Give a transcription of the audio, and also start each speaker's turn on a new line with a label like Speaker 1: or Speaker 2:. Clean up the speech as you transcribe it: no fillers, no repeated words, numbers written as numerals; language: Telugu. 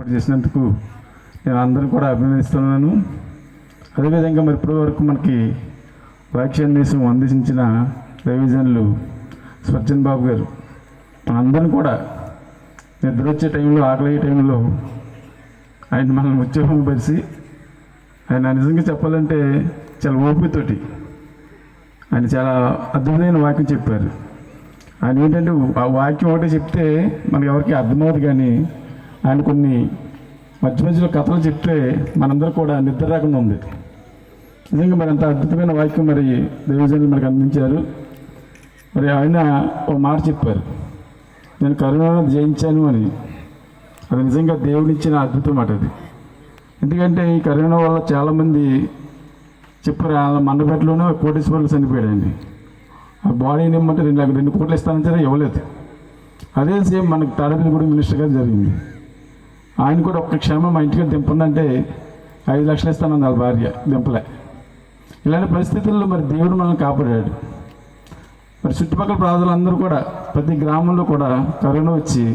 Speaker 1: ఏర్పాటు చేసినందుకు నేను అందరూ కూడా అభినందిస్తున్నాను. అదేవిధంగా మరి ఇప్పటి వరకు మనకి వాక్యాన్వేషం అందించిన దైవజనులు స్వర్జన్ బాబు గారు మనందరిని కూడా నిద్ర వచ్చే టైంలో, ఆకలి అయ్యే టైంలో ఆయన మనల్ని ఉద్యోగం పరిచి ఆయన నిజంగా చెప్పాలంటే చాలా ఓపికతోటి ఆయన చాలా అద్భుతమైన వాక్యం చెప్పారు. ఆయన ఏంటంటే ఆ వాక్యం ఒకటే చెప్తే మనకి ఎవరికి అర్థమవుతుంది, కానీ ఆయన కొన్ని మధ్య మధ్యలో కథలు చెప్తే మనందరూ కూడా నిద్ర రాకుండా ఉంది. నిజంగా మరి అంత అద్భుతమైన వాక్యం మరి దైవజనులు మనకు అందించారు. మరి ఆయన ఒక మాట చెప్పారు, నేను కరోనాను జయించాను అని. అది నిజంగా దేవుడిచ్చిన అద్భుతం మాట అది. ఎందుకంటే ఈ కరోనా వల్ల చాలామంది చెప్పారు, వాళ్ళ మండపేటలోనే కోటేశ్వర్లు చనిపోయాడండి. ఆ బాడీని ఇమ్మంటే 2 కోట్లు ఇస్తానని సరే ఇవ్వలేదు. అదే సేమ్ మనకు తాడేపల్లిగూడెం మినిస్టర్ గారు జరిగింది. ఆయన కూడా ఒక్క క్షేమం మా ఇంటికి దింపందంటే 5 లక్షలు ఇస్తానని వాళ్ళ భార్య దింపలే. ఇలాంటి పరిస్థితుల్లో మరి దేవుడు మనల్ని కాపాడాడు. మరి చుట్టుపక్కల ప్రజలందరూ కూడా ప్రతి గ్రామంలో కూడా కరోనా వచ్చి